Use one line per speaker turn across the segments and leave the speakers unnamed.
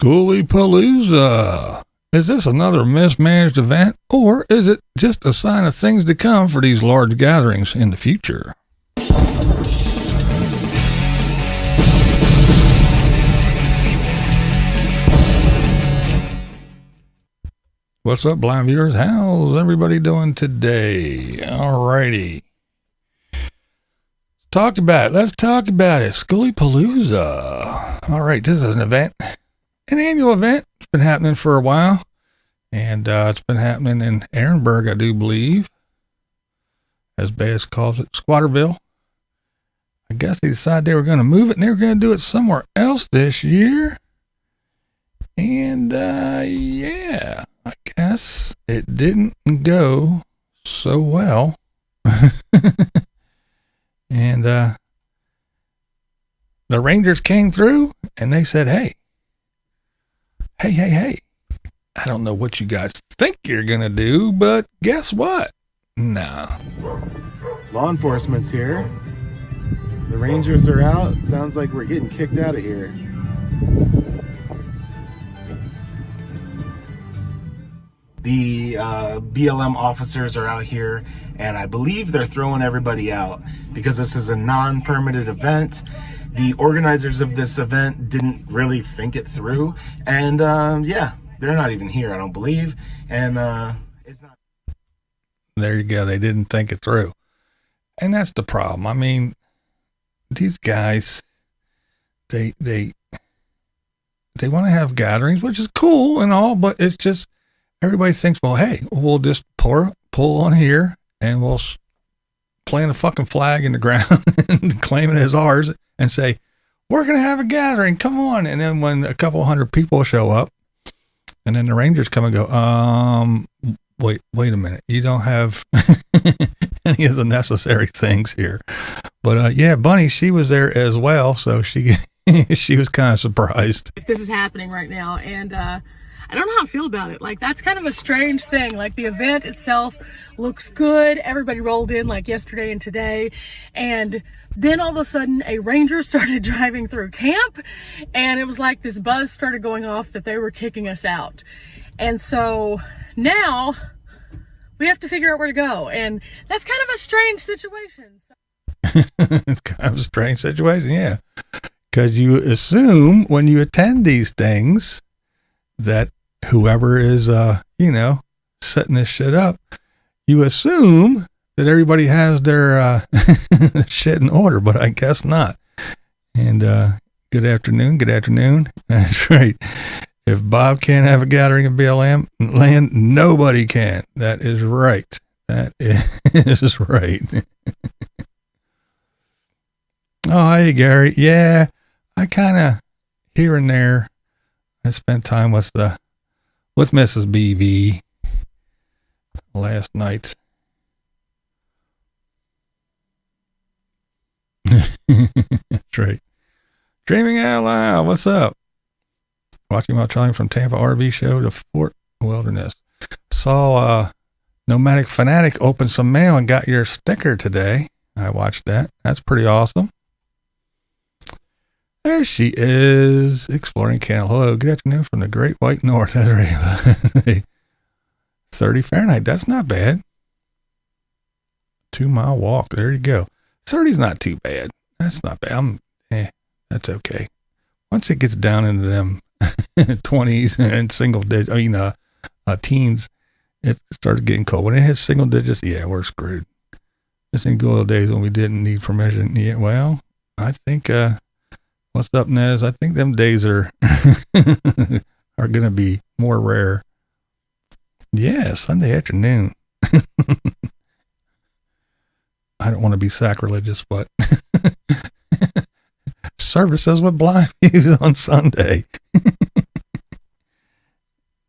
Skooliepalooza. Is this another mismanaged event, or is it just a sign of things to come for these large gatherings in the future? What's up, blind viewers? How's everybody doing today? Alrighty. Let's talk about it. Skooliepalooza. All right, this is an event, an annual event. It's been happening for a while, and it's been happening in Harrisburg, I do believe, as Bass calls it, Squatterville. I guess they decided they were going to move it, and they were going to do it somewhere else this year. And yeah, I guess it didn't go so well. And the Rangers came through and they said, hey, I don't know what you guys think you're going to do, but guess what? Nah.
Law enforcement's here. The Rangers are out. Sounds like we're getting kicked out of here. The BLM officers are out here, and I believe they're throwing everybody out because this is a non-permitted event. The organizers of this event didn't really think it through, and yeah, they're not even here, I don't believe, and it's not.
There you go. They didn't think it through, and that's the problem. I mean, these guys, they want to have gatherings, which is cool and all, but it's just, everybody thinks, well, hey, we'll just pull on here and we'll plant a fucking flag in the ground and claim it as ours and say, we're going to have a gathering. Come on. And then when a couple hundred people show up and then the Rangers come and go, wait a minute. You don't have any of the necessary things here. But yeah, Bunny, she was there as well. So she was kind of surprised.
If this is happening right now, and I don't know how I feel about it. Like, that's kind of a strange thing. Like, the event itself looks good. Everybody rolled in like yesterday and today. And then all of a sudden a Ranger started driving through camp, and it was like this buzz started going off that they were kicking us out. And so now we have to figure out where to go. And that's kind of a strange situation.
It's kind of a strange situation, yeah. Because you assume when you attend these things that whoever is, setting this shit up, you assume that everybody has their shit in order, but I guess not. And good afternoon. That's right. If Bob can't have a gathering in BLM land, nobody can. That is right. That is right. Oh, hey, Gary. Yeah, I kind of, here and there, I spent time with Mrs. BV last night. That's right. Dreaming out loud. What's up? Watching while traveling from Tampa RV show to Fort Wilderness. Saw Nomadic Fanatic open some mail and got your sticker today. I watched that. That's pretty awesome. There she is, exploring Canada. Hello, good afternoon from the Great White North. That's right. 30 Fahrenheit. That's not bad. 2-mile walk. There you go. 30's not too bad. That's not bad. That's okay. Once it gets down into them 20s and single digits, teens, it started getting cold. When it hits single digits, yeah, we're screwed. This ain't good old days when we didn't need permission. Yeah, well, I think, what's up, Nez? I think them days are going to be more rare. Yeah, Sunday afternoon. I don't want to be sacrilegious, but services with BlindViews on Sunday.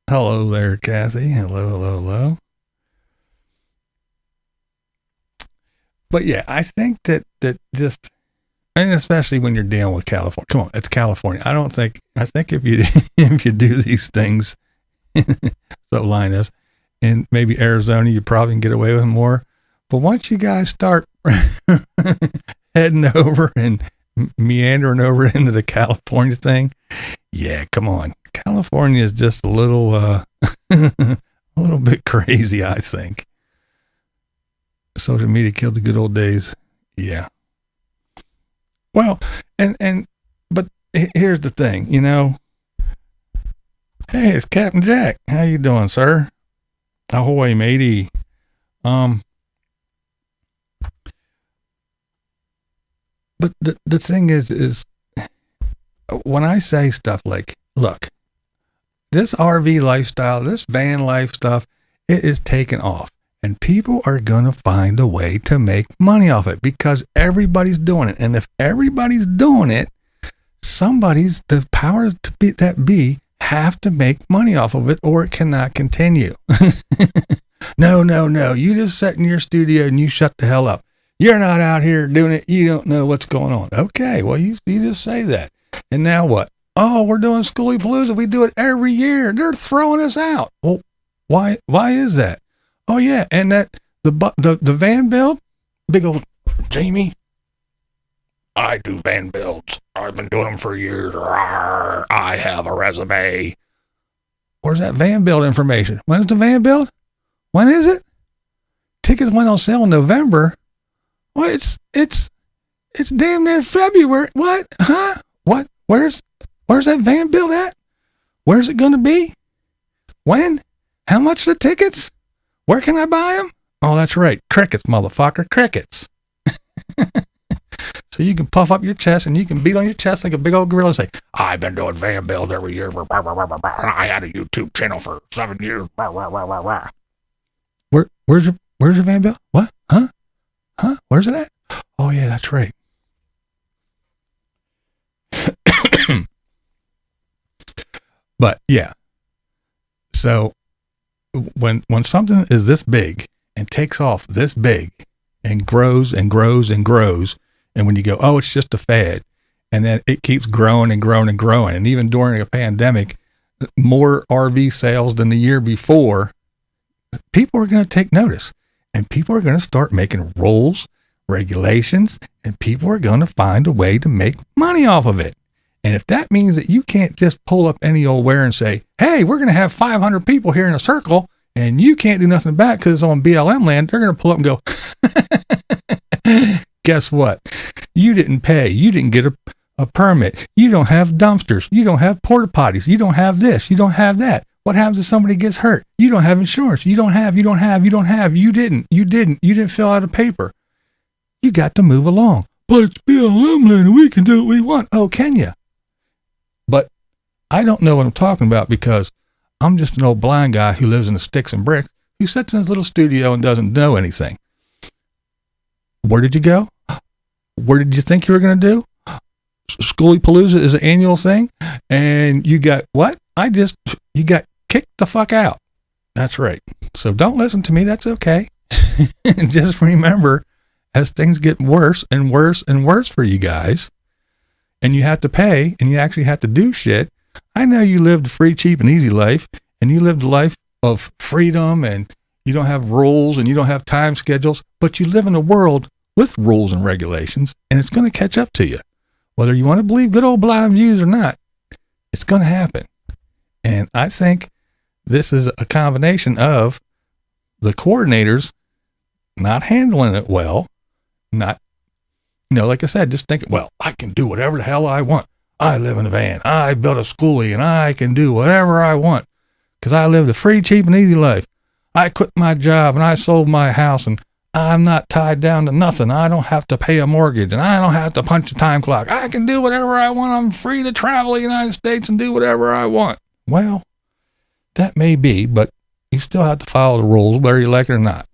Hello there, Kathy. Hello. But yeah, I think that just, and especially when you're dealing with California. Come on, it's California. I think if you do these things, so Linus, and maybe Arizona, you probably can get away with more. But once you guys start heading over and meandering over into the California thing, yeah, come on. California is just a little, a little bit crazy, I think. Social media killed the good old days. Yeah. Well, but here's the thing, you know. Hey, it's Captain Jack. How you doing, sir? Ahoy, matey. But the thing is when I say stuff like, look, this RV lifestyle, this van life stuff, it is taking off. And people are going to find a way to make money off it because everybody's doing it. And if everybody's doing it, the powers that be have to make money off of it or it cannot continue. No. You just sit in your studio and you shut the hell up. You're not out here doing it. You don't know what's going on. Okay, well, you just say that. And now what? Oh, we're doing Skooliepalooza. We do it every year. They're throwing us out. Well, why is that? Oh, yeah, and that the van build, big old Jamie. I do van builds. I've been doing them for years. Rawr, I have a resume. Where's that van build information? When is the van build? When is it? Tickets went on sale in November. Well, it's damn near February. What? Huh? What? Where's that van build at? Where's it going to be? When? How much are the tickets? Where can I buy them? Oh, that's right. Crickets, motherfucker. Crickets. So you can puff up your chest and you can beat on your chest like a big old gorilla and say, I've been doing van builds every year for I had a YouTube channel for 7 years. Where's your van build? What? Huh? Where's it at? Oh yeah, that's right. But yeah. So when something is this big and takes off this big and grows and grows and grows, and when you go, oh, it's just a fad, and then it keeps growing and growing and growing, and even during a pandemic, more RV sales than the year before, people are going to take notice, and people are going to start making rules, regulations, and people are going to find a way to make money off of it. And if that means that you can't just pull up any old where and say, hey, we're going to have 500 people here in a circle and you can't do nothing about it because it's on BLM land, they're going to pull up and go, guess what? You didn't pay. You didn't get a permit. You don't have dumpsters. You don't have porta potties. You don't have this. You don't have that. What happens if somebody gets hurt? You don't have insurance. You didn't fill out a paper. You got to move along. But it's BLM land and we can do what we want. Oh, can you? But I don't know what I'm talking about because I'm just an old blind guy who lives in the sticks and bricks, who sits in his little studio and doesn't know anything. Where did you go? Where did you think you were going to do? Skooliepalooza is an annual thing. And you got what? You got kicked the fuck out. That's right. So don't listen to me. That's okay. And just remember, as things get worse and worse and worse for you guys, and you have to pay and you actually have to do shit. I know you lived a free, cheap, and easy life, and you lived a life of freedom, and you don't have rules and you don't have time schedules, but you live in a world with rules and regulations, and it's going to catch up to you. Whether you want to believe good old BlindViews or not, it's going to happen. And I think this is a combination of the coordinators not handling it well, not, like I said, just thinking, well, I can do whatever the hell I want. I live in a van. I built a schoolie and I can do whatever I want because I lived a free, cheap, and easy life. I quit my job and I sold my house and I'm not tied down to nothing. I don't have to pay a mortgage and I don't have to punch a time clock. I can do whatever I want. I'm free to travel the United States and do whatever I want. Well, that may be, but you still have to follow the rules, whether you like it or not.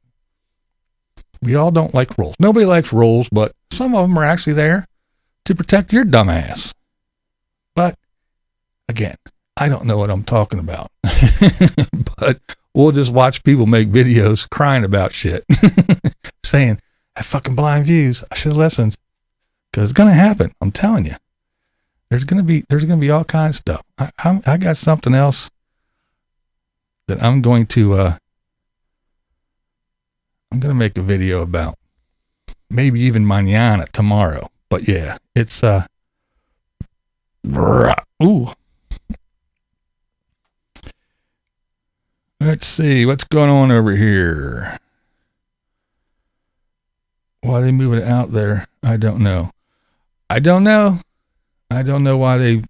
We all don't like rules. Nobody likes rules, but some of them are actually there to protect your dumb ass. But again, I don't know what I'm talking about. But we'll just watch people make videos crying about shit, saying, I fucking BlindViews. I should have listened. Because it's going to happen. I'm telling you. There's going to be all kinds of stuff. I got something else that I'm going to make a video about. Maybe even mañana, tomorrow. But yeah, it's ooh. Let's see what's going on over here. Why they move it out there, I don't know. I don't know why they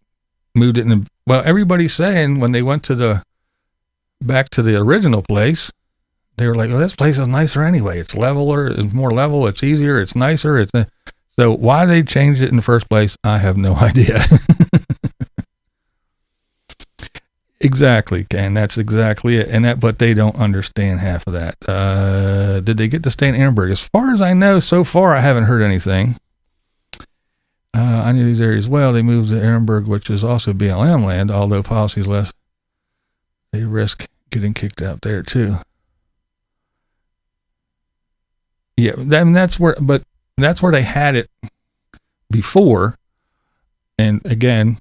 moved it in. Well, everybody's saying when they went back to the original place, they were like, well, this place is nicer anyway. It's leveler, it's more level, it's easier, it's nicer. So why they changed it in the first place, I have no idea. Exactly, Ken. That's exactly it. But they don't understand half of that. Did they get to stay in Harrisburg? As far as I know, so far I haven't heard anything. I knew these areas well. They moved to Harrisburg, which is also BLM land, although policies less. They risk getting kicked out there too. Yeah, that's where they had it before. And again,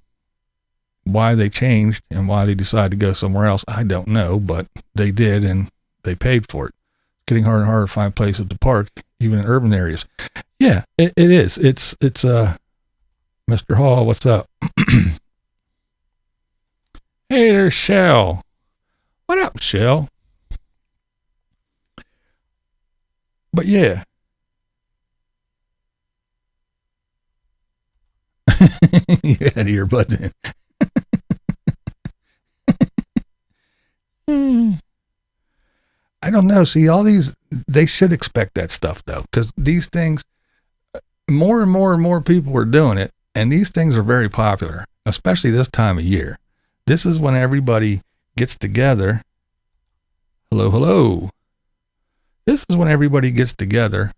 why they changed and why they decided to go somewhere else, I don't know, but they did, and they paid for it. It's getting harder and harder to find places to park, even in urban areas. Yeah, it is. It's Mr. Hall, what's up? Hey, there's Shell. What up, Shell? But yeah. You had earbuds in. I don't know. See, all these, they should expect that stuff though, because these things, more and more and more people are doing it, and these things are very popular, especially this time of year. This is when everybody gets together. Hello. This is when everybody gets together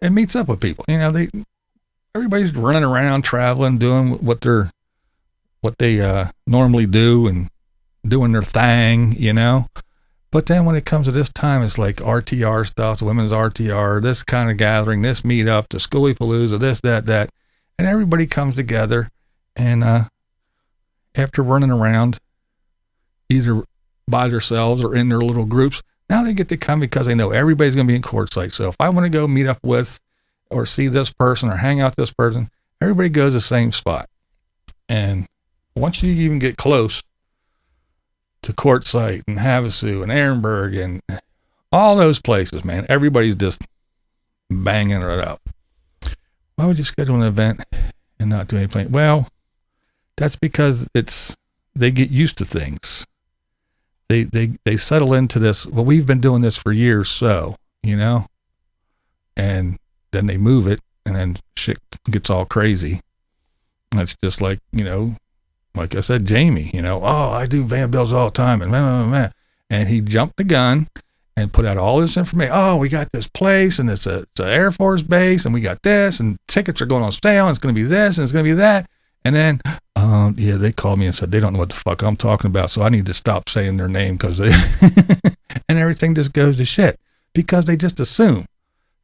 and meets up with people. You know, everybody's running around, traveling, doing what they normally do and doing their thing, you know. But then when it comes to this time, it's like RTR stuff, the women's RTR, this kind of gathering, this meetup, the Skooliepalooza, this, that. And everybody comes together, and after running around, either by themselves or in their little groups, now they get to come because they know everybody's going to be in Quartzsite. So if I want to go meet up with or see this person or hang out with this person, everybody goes to the same spot. And once you even get close to Quartzsite and Havasu and Ehrenberg and all those places, man, everybody's just banging it up. Why would you schedule an event and not do any planning? Well, that's because they get used to things. They settle into this. Well, we've been doing this for years, so, you know, and then they move it, and then shit gets all crazy. That's just like, you know, like I said, Jamie, you know, oh, I do van bills all the time, and he jumped the gun and put out all this information. Oh, we got this place, and it's an Air Force base, and we got this, and tickets are going on sale, and it's going to be this, and it's going to be that. And then, yeah, they called me and said they don't know what the fuck I'm talking about, so I need to stop saying their name because they, and everything just goes to shit because they just assume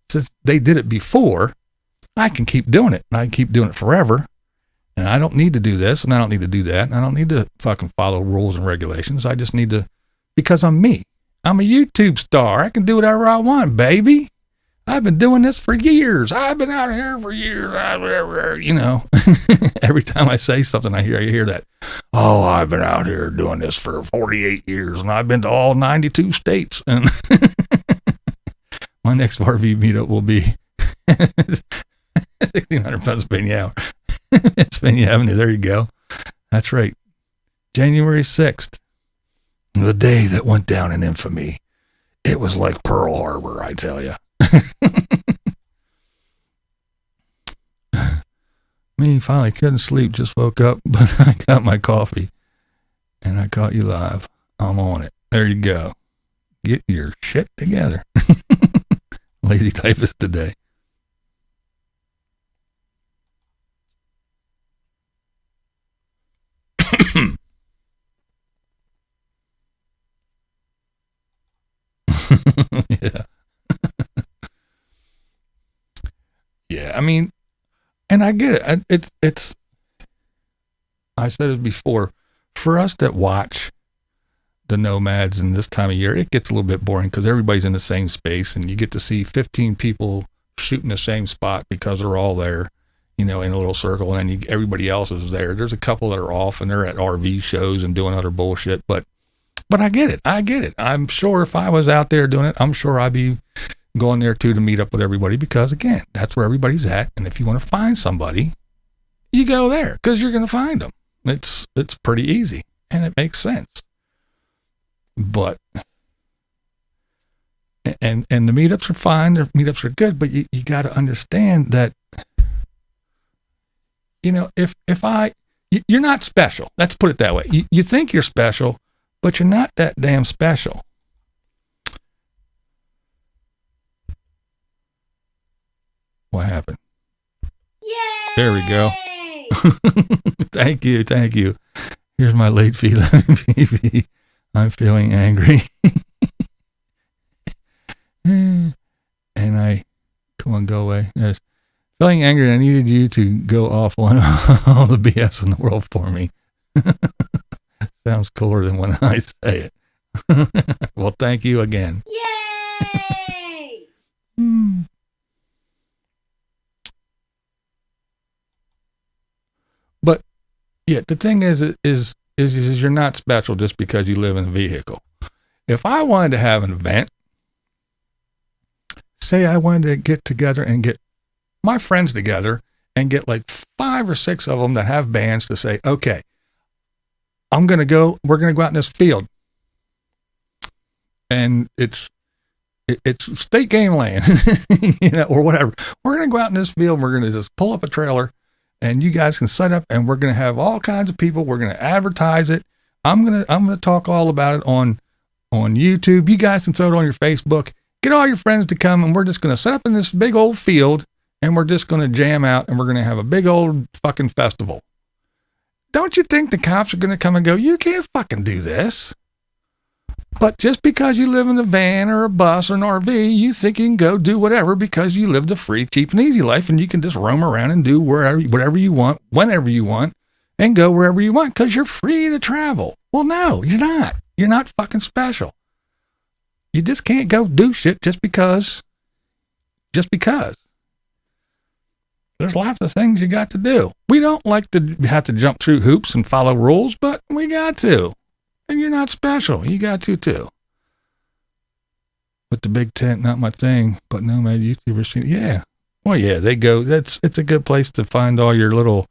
since they did it before, I can keep doing it, and I can keep doing it forever, and I don't need to do this, and I don't need to do that, and I don't need to fucking follow rules and regulations. I just need to, because I'm me. I'm a YouTube star. I can do whatever I want, baby. I've been doing this for years. I've been out here for years. You know, every time I say something, I hear that. Oh, I've been out here doing this for 48 years, and I've been to all 92 states. And my next RV meetup will be 1600 Pennsylvania Avenue. There you go. That's right. January 6th, the day that went down in infamy. It was like Pearl Harbor, I tell you. Me finally couldn't sleep, just woke up, but I got my coffee and I caught you live. I'm on it. There you go. Get your shit together. Lazy typist today. Yeah. Yeah, I mean, and I get it. It's I said it before, for us that watch the nomads in this time of year, it gets a little bit boring because everybody's in the same space and you get to see 15 people shooting the same spot because they're all there, you know, in a little circle, and then everybody else is there. There's a couple that are off and they're at RV shows and doing other bullshit, but But I get it. I'm sure if I was out there doing it, I'm sure I'd be going there too to meet up with everybody, because again, that's where everybody's at. And if you want to find somebody, you go there because you're going to find them. It's pretty easy and it makes sense. But and the meetups are fine. The meetups are good, but you got to understand that, you know, you're not special. Let's put it that way. You think you're special, but you're not that damn special. What happened?
Yay!
There we go. Thank you. Here's my late fee. I'm feeling angry. And go away. There's feeling angry. I needed you to go off on all the BS in the world for me. Sounds cooler than when I say it. Well, thank you again.
Yay!
But yeah, the thing is you're not special just because you live in a vehicle. If I wanted to have an event, say I wanted to get together and get my friends together and get like 5 or 6 of them that have bands to say, okay, we're going to go out in this field. And it's state game land, you know, or whatever. We're going to go out in this field. We're going to just pull up a trailer and you guys can set up, and we're going to have all kinds of people. We're going to advertise it. I'm going to talk all about it on YouTube. You guys can throw it on your Facebook. Get all your friends to come, and we're just going to set up in this big old field, and we're just going to jam out, and we're going to have a big old fucking festival. Don't you think the cops are going to come and go, you can't fucking do this? But just because you live in a van or a bus or an RV, you think you can go do whatever because you live the free, cheap, and easy life, and you can just roam around and do whatever you want, whenever you want, and go wherever you want because you're free to travel. Well, no, you're not. You're not fucking special. You just can't go do shit just because. There's lots of things you got to do. We don't like to have to jump through hoops and follow rules, but we got to. And you're not special. You got to too. But the big tent, not my thing. But nomad YouTubers, yeah. Well, yeah, they go. It's a good place to find all your little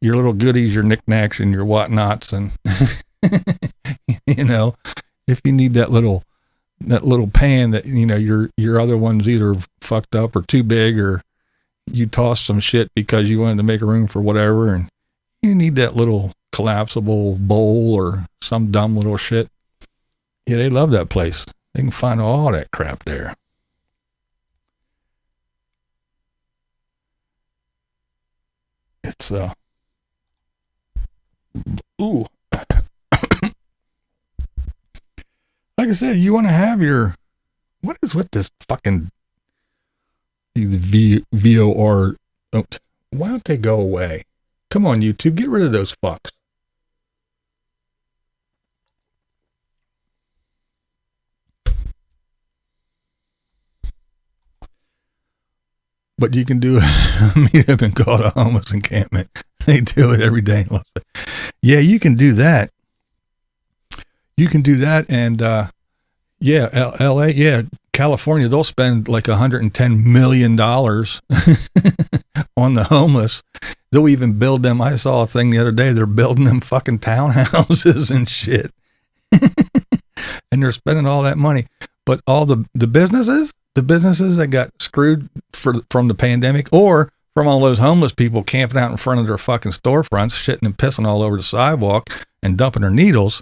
goodies, your knickknacks, and your whatnots, and you know, if you need that little pan that, you know, your other one's either fucked up or too big, or you tossed some shit because you wanted to make room for whatever, and you need that little collapsible bowl or some dumb little shit. Yeah, they love that place. They can find all that crap there. It's ooh. Like I said, you want to have your, what is with this fucking these VOR? Oh, why don't they go away? Come on, YouTube, get rid of those fucks. But you can do a meetup and call it a homeless encampment. They do it every day. Yeah, you can do that. You can do that, and yeah, LA, yeah, California, they'll spend like $110 million on the homeless. They'll even build them. I saw a thing the other day. They're building them fucking townhouses and shit. And they're spending all that money. But all the businesses that got screwed from the pandemic, or from all those homeless people camping out in front of their fucking storefronts, shitting and pissing all over the sidewalk and dumping their needles.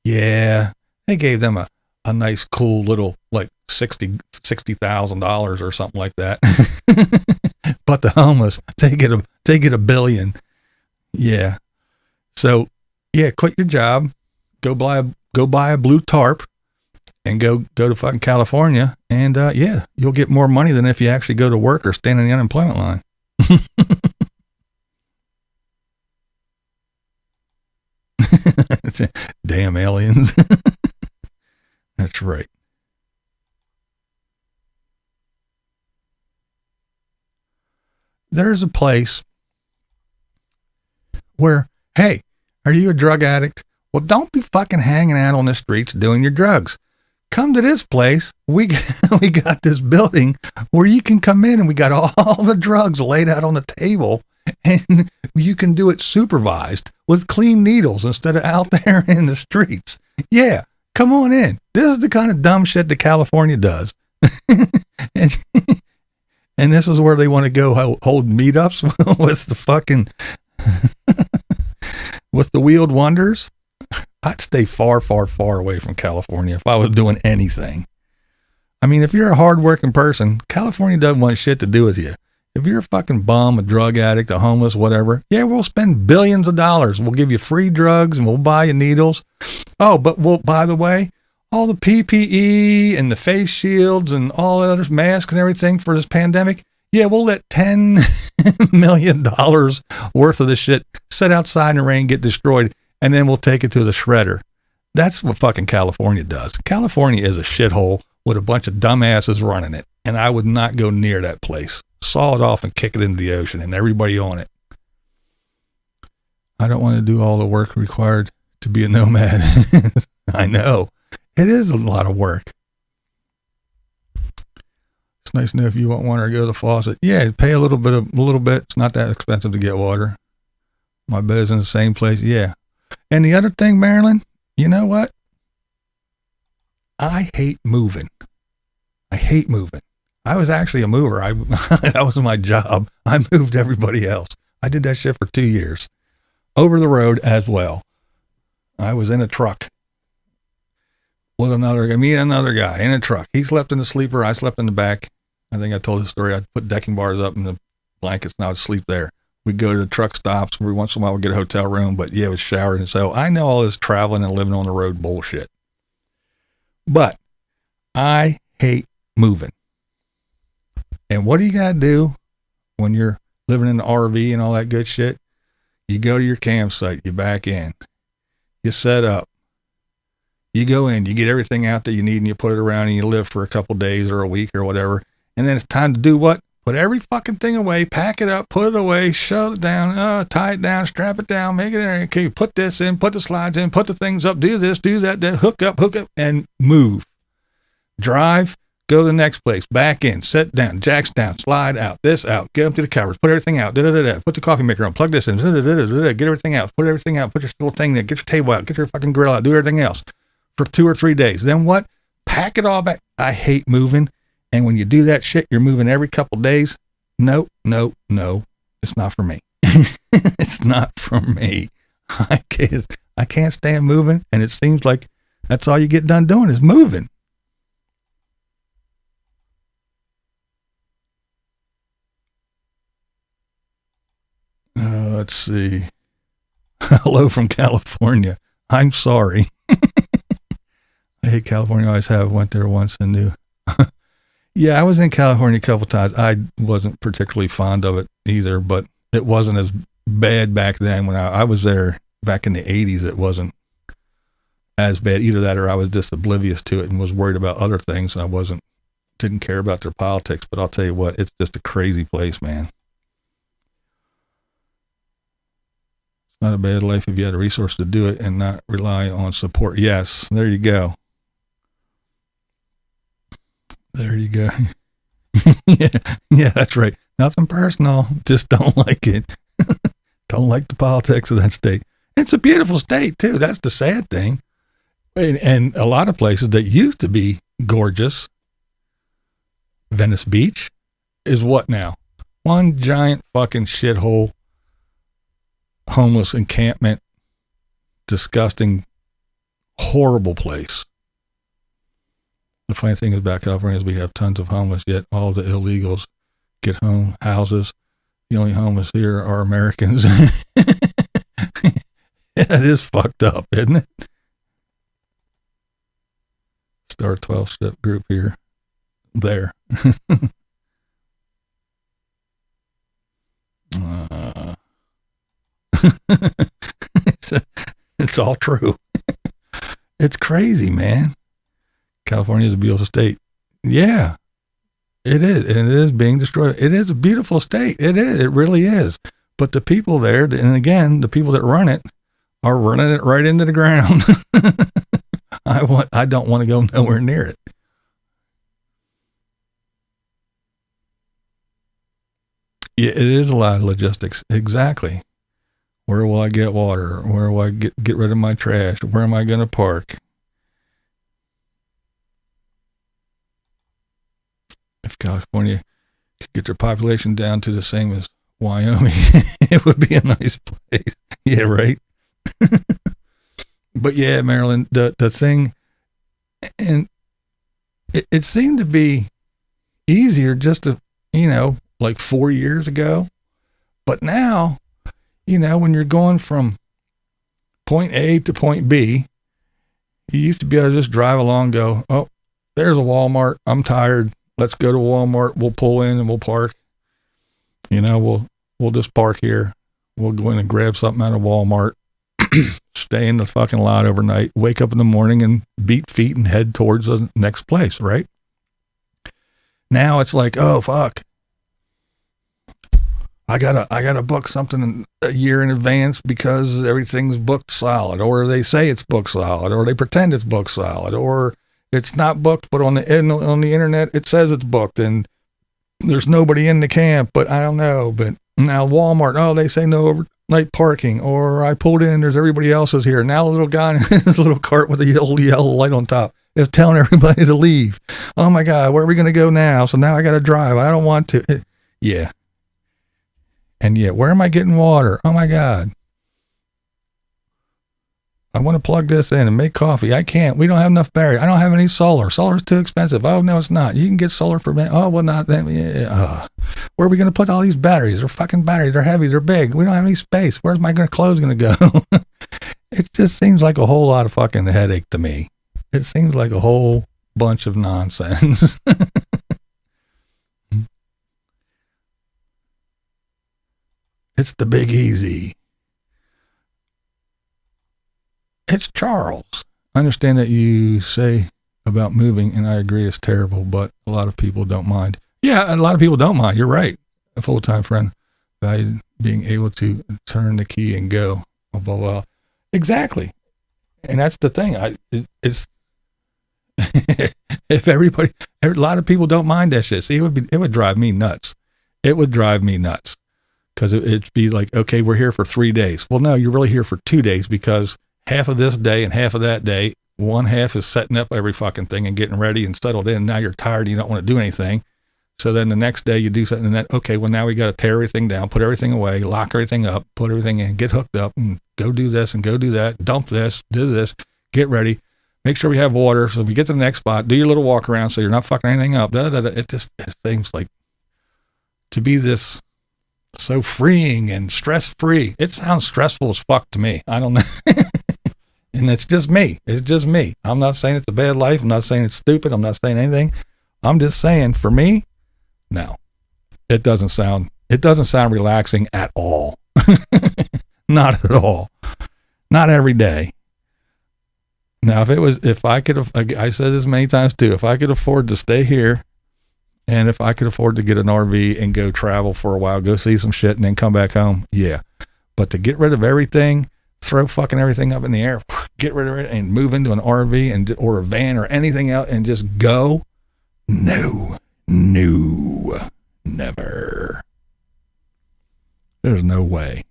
Yeah, they gave them a nice, cool little, like $60,000 or something like that. But the homeless, they get $1 billion. Yeah. So yeah, quit your job, go buy a blue tarp, and go to fucking California, and yeah, you'll get more money than if you actually go to work or stand in the unemployment line. Damn aliens. That's right. There's a place where, hey, are you a drug addict Well, don't be fucking hanging out on the streets doing your drugs. Come to this place. We got this building where you can come in and we got all the drugs laid out on the table and you can do it supervised with clean needles instead of out there in the streets. Yeah, come on in. This is the kind of dumb shit that California does. and, and this is where they want to go hold meetups with the fucking, with the wheeled wonders. I'd stay far, far, far away from California if I was doing anything. I mean, if you're a hardworking person, California doesn't want shit to do with you. If you're a fucking bum, a drug addict, a homeless, whatever, yeah, we'll spend billions of dollars. We'll give you free drugs and we'll buy you needles. Oh, but by the way, all the PPE and the face shields and all the other masks and everything for this pandemic, yeah, we'll let $10 million worth of this shit sit outside in the rain, get destroyed, and then we'll take it to the shredder. That's what fucking California does. California is a shithole with a bunch of dumbasses running it, and I would not go near that place. Saw it off and kick it into the ocean and everybody on it. I don't want to do all the work required to be a nomad. I know. It is a lot of work. It's nice to know if you want water, go to the faucet. Yeah, pay a little bit. It's not that expensive to get water. My bed's in the same place. Yeah. And the other thing, Marilyn, you know what? I hate moving. I was actually a mover. That was my job. I moved everybody else. I did that shit for 2 years. Over the road as well. I was in a truck with another guy in a truck. He slept in the sleeper. I slept in the back. I think I told the story. I'd put decking bars up and the blankets and I would sleep there. We'd go to the truck stops. Every once in a while we'd get a hotel room, but yeah, it was showered. And so I know all this traveling and living on the road bullshit. But I hate moving. And what do you got to do when you're living in the RV and all that good shit? You go to your campsite, you back in, you set up, you go in, you get everything out that you need and you put it around and you live for a couple days or a week or whatever. And then it's time to do what? Put every fucking thing away, pack it up, put it away, shove it down, tie it down, strap it down, make it in. Okay, put this in, put the slides in, put the things up, do this, do that, hook up, and move. Drive, go to the next place, back in, sit down, jacks down, slide out, this out, get up to the covers, put everything out, put the coffee maker on, plug this in, get everything out, put everything out, put your little thing there, get your table out, get your fucking grill out, do everything else for 2 or 3 days. Then what? Pack it all back. I hate moving. And when you do that shit, you're moving every couple days. No. It's not for me. It's not for me. I can't stand moving. And it seems like that's all you get done doing is moving. Let's see. Hello from California. I'm sorry. I hate California. I always have. Went there once and knew. Yeah, I was in California a couple times. I wasn't particularly fond of it either, but it wasn't as bad back then. When I was there back in the 80s, it wasn't as bad. Either that or I was just oblivious to it and was worried about other things, and I didn't care about their politics. But I'll tell you what, it's just a crazy place, man. It's not a bad life if you had a resource to do it and not rely on support. Yes, there you go. There you go. yeah, that's right. Nothing personal. Just don't like it. Don't like the politics of that state. It's a beautiful state too. That's the sad thing. And a lot of places that used to be gorgeous, Venice Beach, is what now? One giant fucking shithole, homeless encampment, disgusting, horrible place. The funny thing about California is we have tons of homeless, yet all the illegals get home houses. The only homeless here are Americans. It is fucked up, isn't it? Start 12-step group here. There. It's all true. It's crazy, man. California is a beautiful state. Yeah, it is. And it is being destroyed. It is a beautiful state. It is. It really is. But the people there, and again, the people that run it are running it right into the ground. I don't want to go nowhere near it. Yeah, it is a lot of logistics. Exactly. Where will I get water? Where will I get rid of my trash? Where am I going to park? If California could get their population down to the same as Wyoming, it would be a nice place. Yeah, right. But yeah, Maryland, the thing, and it seemed to be easier just to, like 4 years ago. But now, when you're going from point A to point B, you used to be able to just drive along, go, oh, there's a Walmart. I'm tired. Let's go to Walmart. We'll pull in and we'll park. We'll just park here. We'll go in and grab something out of Walmart, stay in the fucking lot overnight, wake up in the morning and beat feet and head towards the next place, right? Now it's like, oh, fuck. I gotta book something a year in advance because everything's booked solid, or they say it's booked solid, or they pretend it's booked solid, or it's not booked, but on the internet it says it's booked, and there's nobody in the camp. But I don't know. But now Walmart, oh, they say no overnight parking, or I pulled in, there's everybody else is here. Now the little guy in his little cart with a yellow light on top is telling everybody to leave. Oh my God, where are we gonna go now? So now I gotta drive. I don't want to. Yeah. And yet, where am I getting water? Oh my God. I want to plug this in and make coffee. I can't. We don't have enough battery. I don't have any solar. Solar's too expensive. Oh, no, it's not. You can get solar for, oh, well, not that. Yeah. Where are we going to put all these batteries? They're fucking batteries. They're heavy. They're big. We don't have any space. Where's my clothes going to go? It just seems like a whole lot of fucking headache to me. It seems like a whole bunch of nonsense. It's the Big Easy. It's Charles. I understand that you say about moving, and I agree it's terrible, but a lot of people don't mind. Yeah, a lot of people don't mind. You're right. A full-time friend valued being able to turn the key and go. Blah, blah, blah. Exactly. And that's the thing. It's if a lot of people don't mind that shit. See, it would drive me nuts. It would drive me nuts. Because it'd be like, okay, we're here for 3 days. Well, no, you're really here for 2 days, because half of this day and half of that day, one half is setting up every fucking thing and getting ready and settled in. Now you're tired and you don't want to do anything. So then the next day you do something, and okay, well, now we got to tear everything down, put everything away, lock everything up, put everything in, get hooked up, and go do this and go do that, dump this, do this, get ready, make sure we have water. So if we get to the next spot, do your little walk around so you're not fucking anything up. It seems like to be this so freeing and stress-free. It sounds stressful as fuck to me. I don't know. And it's just me. It's just me. I'm not saying it's a bad life. I'm not saying it's stupid. I'm not saying anything. I'm just saying, for me, no. It doesn't sound relaxing at all. Not at all. Not every day. Now, if I could, I said this many times too, if I could afford to stay here, and if I could afford to get an RV and go travel for a while, go see some shit and then come back home, yeah. But to get rid of everything, throw fucking everything up in the air, get rid of it and move into an RV or a van or anything else and just go, no, never. There's no way.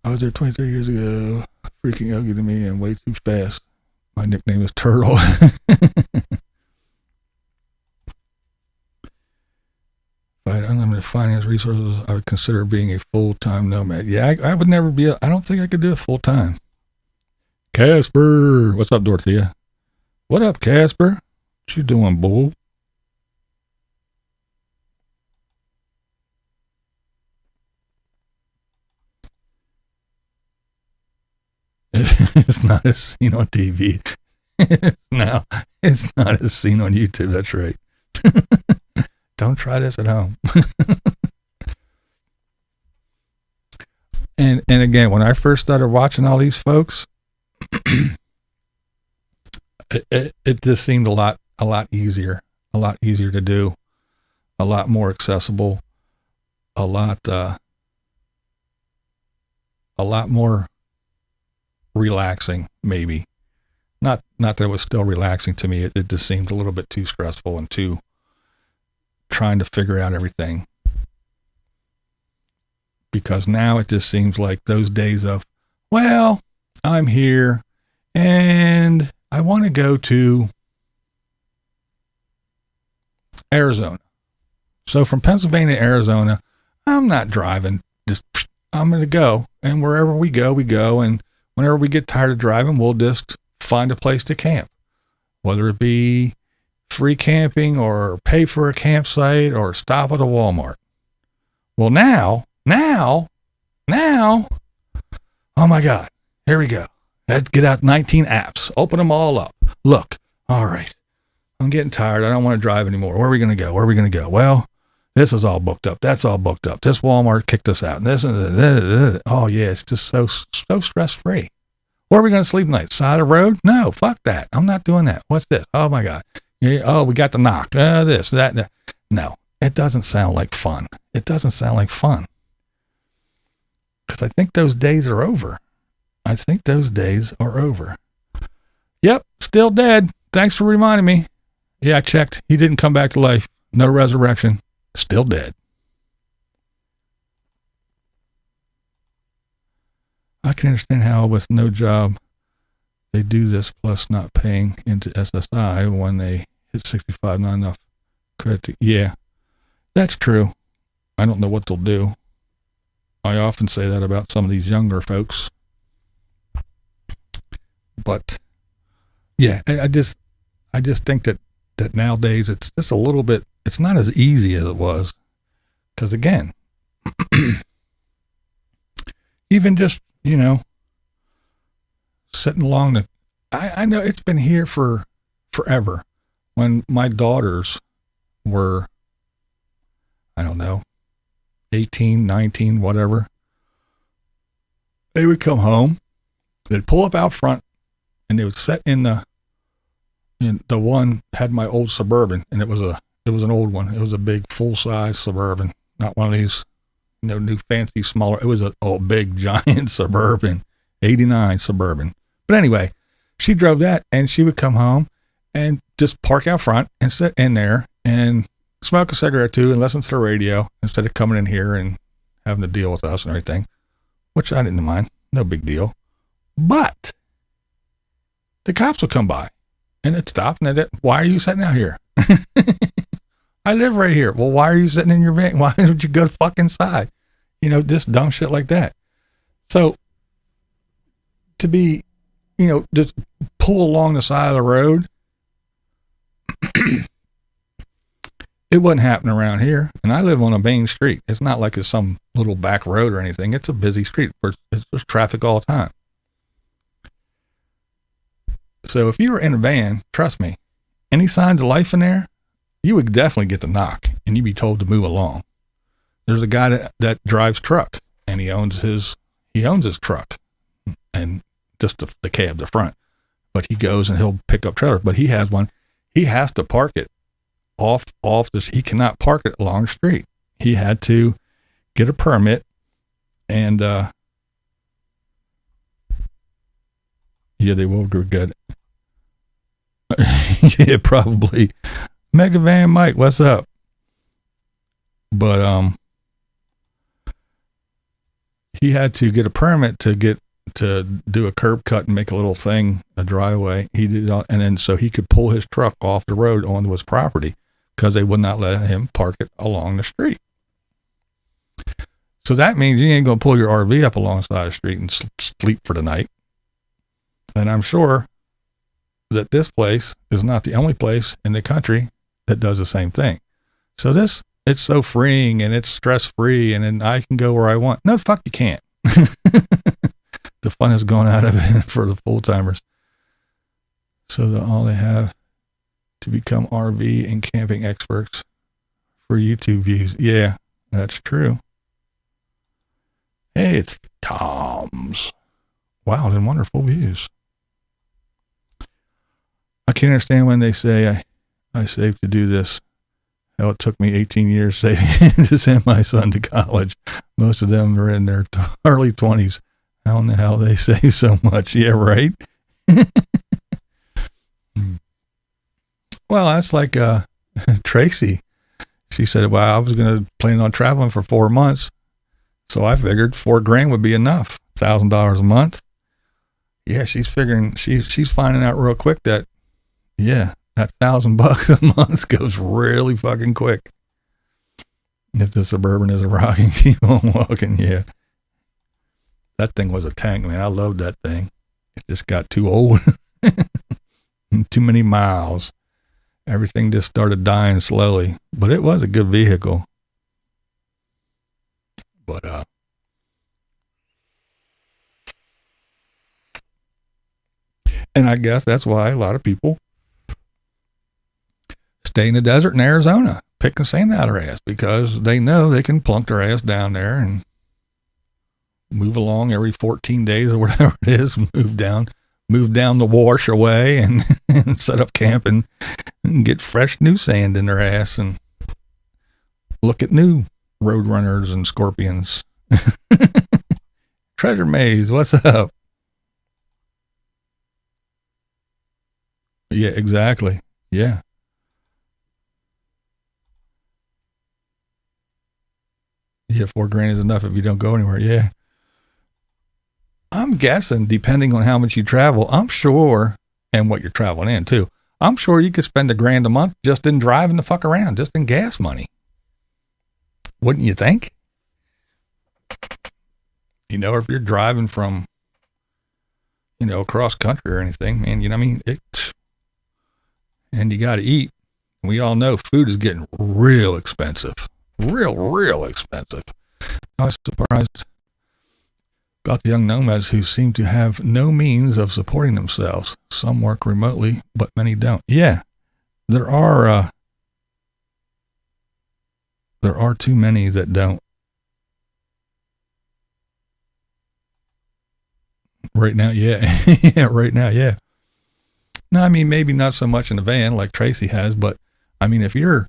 I was there 23 years ago, freaking ugly to me and way too fast. My nickname is Turtle. If I had unlimited finance resources, I would consider being a full-time nomad. Yeah, I would never be I don't think I could do it full-time. Casper. What's up, Dorothea? What up, Casper? What you doing, bull? It's not as seen on TV. No, it's not as seen on YouTube. That's right. Don't try this at home. And again, when I first started watching all these folks, it just seemed a lot easier to do. a lot more accessible, a lot more relaxing, maybe. Not that it was still relaxing to me. It just seemed a little bit too stressful and too trying to figure out everything. Because now it just seems like those days of, well, I'm here and I want to go to Arizona. So from Pennsylvania to Arizona, I'm not driving. Just I'm going to go. And wherever we go, we go. And whenever we get tired of driving, we'll just find a place to camp. Whether it be free camping or pay for a campsite or stop at a Walmart. Well, now, oh my God, here we go. Let's get out 19 apps, open them all up. Look, all right, I'm getting tired. I don't want to drive anymore. Where are we going to go? Well, this is all booked up. That's all booked up. This Walmart kicked us out. And this, oh yeah, it's just so stress-free. Where are we going to sleep tonight? Side of the road? No, fuck that. I'm not doing that. What's this? Oh my God. Yeah, oh, we got the knock. This, that. No, it doesn't sound like fun. Because I think those days are over. Yep, still dead. Thanks for reminding me. Yeah, I checked. He didn't come back to life. No resurrection. Still dead. I can understand how with no job they do this, plus not paying into SSI when they hit 65, not enough credit. Yeah, that's true. I don't know what they'll do. I often say that about some of these younger folks. But yeah, I just think that nowadays it's just a little bit, it's not as easy as it was. Because again, even just, sitting along I know it's been here for forever. When my daughters were, I don't know, 18, 19, whatever, they would come home, they'd pull up out front, and they would sit in the one had my old Suburban, and it was an old one. It was a big full-size Suburban, not one of these, new fancy smaller. It was a big giant Suburban, 89 Suburban. But anyway, she drove that, and she would come home and just park out front and sit in there and smoke a cigarette or two and listen to the radio instead of coming in here and having to deal with us and everything, which I didn't mind. No big deal. But the cops would come by and it'd stop and they'd, why are you sitting out here? I live right here. Well, why are you sitting in your van? Why don't you go to fucking side? Just dumb shit like that. So to be, just pull along the side of the road, it wasn't happening around here. And I live on a main street. It's not like it's some little back road or anything. It's a busy street where there's traffic all the time. So if you were in a van, trust me, any signs of life in there, you would definitely get the knock and you'd be told to move along. There's a guy that drives truck and he owns his truck and just the cab, the front, but he goes and he'll pick up trailers, but he has one. He has to park it off this. He cannot park it along the street. He had to get a permit and, yeah, they will do good. Yeah, probably. Mega Van Mike, what's up? But he had to get a permit to do a curb cut and make a little thing, a driveway. He did, and then so he could pull his truck off the road onto his property because they would not let him park it along the street. So that means you ain't gonna pull your RV up alongside the street and sleep for the night. And I'm sure that this place is not the only place in the country that does the same thing. So it's so freeing and it's stress-free and then I can go where I want. No, fuck, you can't. The fun is going out of it for the full-timers. So that all they have to become RV and camping experts for YouTube views. Yeah, that's true. Hey, it's Tom's Wild and Wonderful Views. I can't understand when they say I saved to do this. Hell, it took me 18 years to send my son to college. Most of them are in their early 20s. How in the hell they save so much? Yeah, right? Well, that's like Tracy. She said, well, I was going to plan on traveling for 4 months. So I figured $4,000 would be enough. $1,000 a month. Yeah, she's figuring, she's finding out real quick that, yeah, that $1,000 a month goes really fucking quick. If the Suburban is a rocking, keep on walking, yeah. That thing was a tank, man. I loved that thing. It just got too old. Too many miles. Everything just started dying slowly. But it was a good vehicle. But, and I guess that's why a lot of people stay in the desert in Arizona, picking sand out of their ass, because they know they can plunk their ass down there and move along every 14 days or whatever it is, move down the wash away and, and set up camp and get fresh new sand in their ass and look at new roadrunners and scorpions. Treasure Maze, what's up? Yeah, exactly. Yeah. Yeah, $4,000 is enough if you don't go anywhere. Yeah. I'm guessing, depending on how much you travel, I'm sure, and what you're traveling in too, I'm sure you could spend $1,000 a month just in driving the fuck around, just in gas money. Wouldn't you think? You know, if you're driving from, you know, across country or anything, man, you know what I mean? And you got to eat. We all know food is getting real expensive. Real expensive. I was surprised about the young nomads who seem to have no means of supporting themselves. Some work remotely, but many don't. Yeah, there are too many that don't. Right now, yeah. Yeah, right now, yeah. No, I mean, maybe not so much in a van like Tracy has, but I mean, if you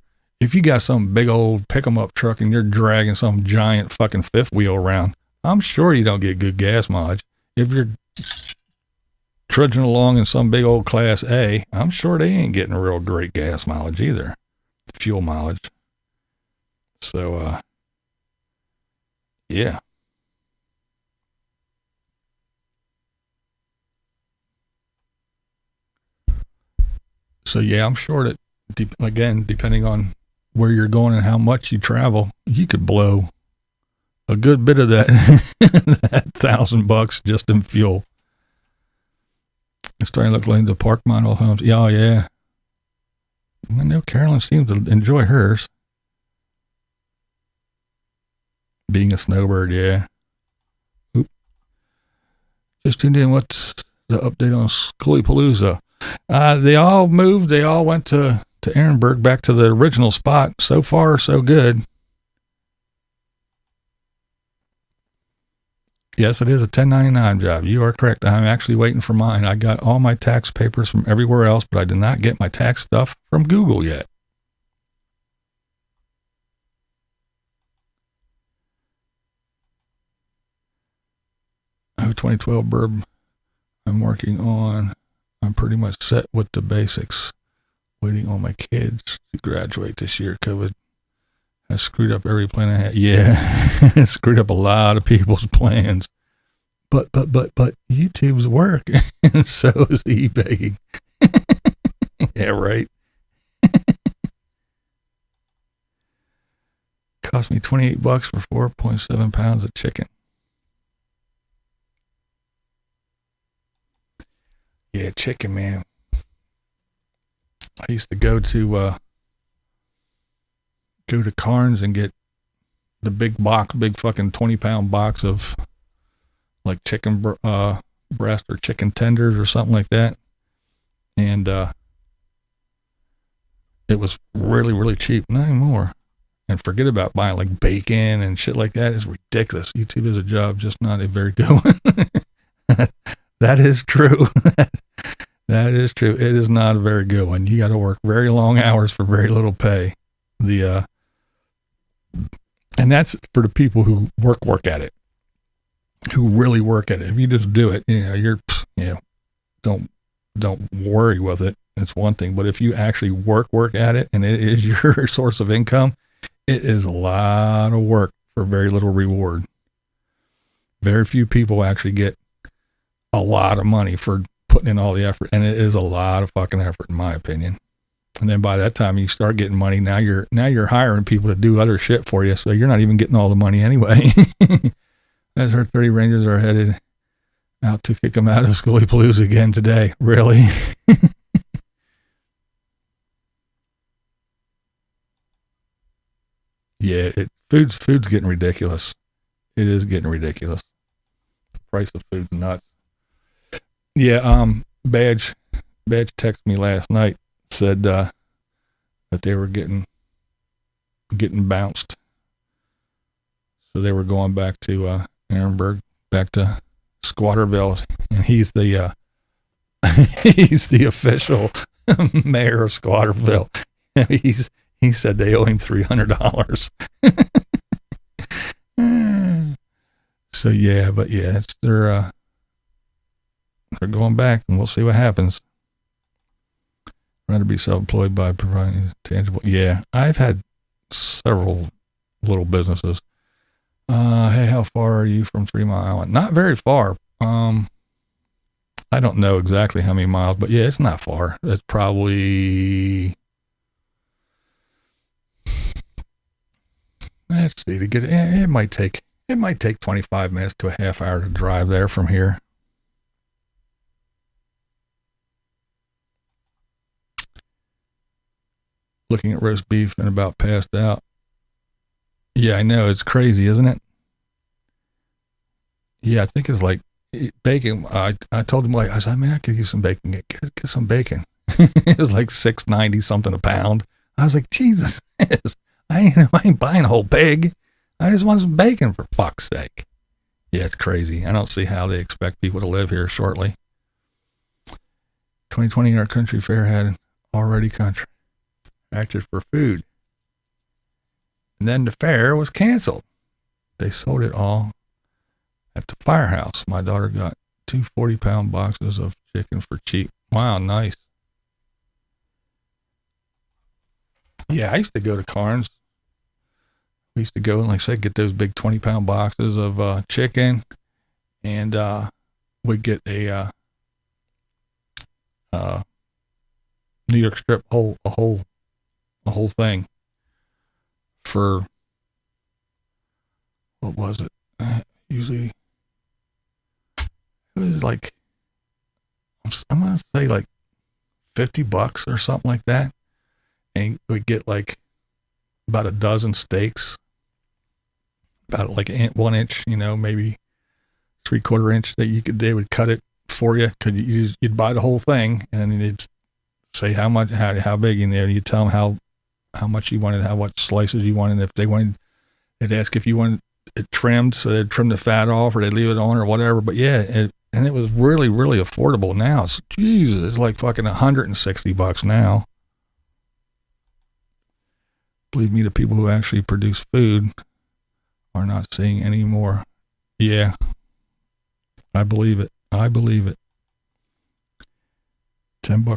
got some big old pick 'em up truck and you're dragging some giant fucking fifth wheel around, I'm sure you don't get good gas mileage. If you're trudging along in some big old Class A, I'm sure they ain't getting real great gas mileage either. Fuel mileage. So, yeah. So, yeah, I'm sure that, again, depending on where you're going and how much you travel, you could blow a good bit of that, that $1,000 just in fuel. It's starting to look like the park model homes. Yeah, oh, yeah. I know Carolyn seems to enjoy hers. Being a snowbird, yeah. Oop. Just tuned in. What's the update on Skooliepalooza? They all moved. They all went to Ehrenberg, back to the original spot. So far, so good. Yes, it is a 1099 job. You are correct. I'm actually waiting for mine. I got all my tax papers from everywhere else, but I did not get my tax stuff from Google yet. I have a 2012 burb I'm working on. I'm pretty much set with the basics. Waiting on my kids to graduate this year. COVID has screwed up every plan I had. Yeah, it screwed up a lot of people's plans. But YouTube's work, and so is eBay. Yeah, right. Cost me $28 for 4.7 pounds of chicken. Yeah, chicken, man. I used to go to Carnes and get the big fucking 20-pound box of like chicken breast or chicken tenders or something like that. And it was really, really cheap. Not anymore. And forget about buying like bacon and shit like that. It's ridiculous. YouTube is a job, just not a very good one. That is true. That is true. It is not a very good one. You got to work very long hours for very little pay. And that's for the people who work at it, who really work at it. If you just do it, don't worry with it. It's one thing, but if you actually work at it and it is your source of income, it is a lot of work for very little reward. Very few people actually get a lot of money for putting in all the effort, and it is a lot of fucking effort, in my opinion. And then by that time you start getting money, now you're hiring people to do other shit for you, so you're not even getting all the money anyway. As our 30 Rangers are headed out to kick them out of Skooliepalooza again today. Really? Yeah, food's getting ridiculous. It is getting ridiculous. The price of food's nuts. Yeah, Badge texted me last night, said that they were getting bounced. So they were going back to Harrisburg, back to Squatterville, and he's the official mayor of Squatterville. He said they owe him $300. So yeah, but yeah, they're going back, and we'll see what happens. Rather be self-employed by providing tangible. Yeah, I've had several little businesses. Hey, how far are you from 3 Mile Island? Not very far. I don't know exactly how many miles, but yeah, it's not far. It's probably, let's see, to get it might take 25 minutes to a half hour to drive there from here. Looking at roast beef and about passed out. Yeah, I know, it's crazy, isn't it? Yeah, I think it's like bacon. I told him, like, I said, man, I could use some bacon. Get some bacon. It was like $6.90 something a pound. I was like, Jesus, I ain't buying a whole pig. I just want some bacon, for fuck's sake. Yeah, it's crazy. I don't see how they expect people to live here shortly. 2020, our country fair had already contracted for food. And then the fair was canceled. They sold it all at the firehouse. My daughter got 2 40-pound boxes of chicken for cheap. Wow, nice. Yeah, I used to go to Carnes. We used to go and, like I said, get those big 20-pound boxes of chicken, and we'd get a New York strip, a whole thing for, what was it? Usually it was like, I'm gonna say like $50 or something like that, and we get like about a dozen steaks, about like 1 inch, maybe 3/4 inch, that they would cut it for you. You'd buy the whole thing, and then they'd say how much, how big, you tell them how much you wanted, how much slices you wanted. If they wanted, they'd ask if you wanted it trimmed, so they'd trim the fat off, or they'd leave it on, or whatever. But yeah, and it was really, really affordable. Now it's like fucking $160 now. Believe me, the people who actually produce food are not seeing any more. Yeah, I believe it. $10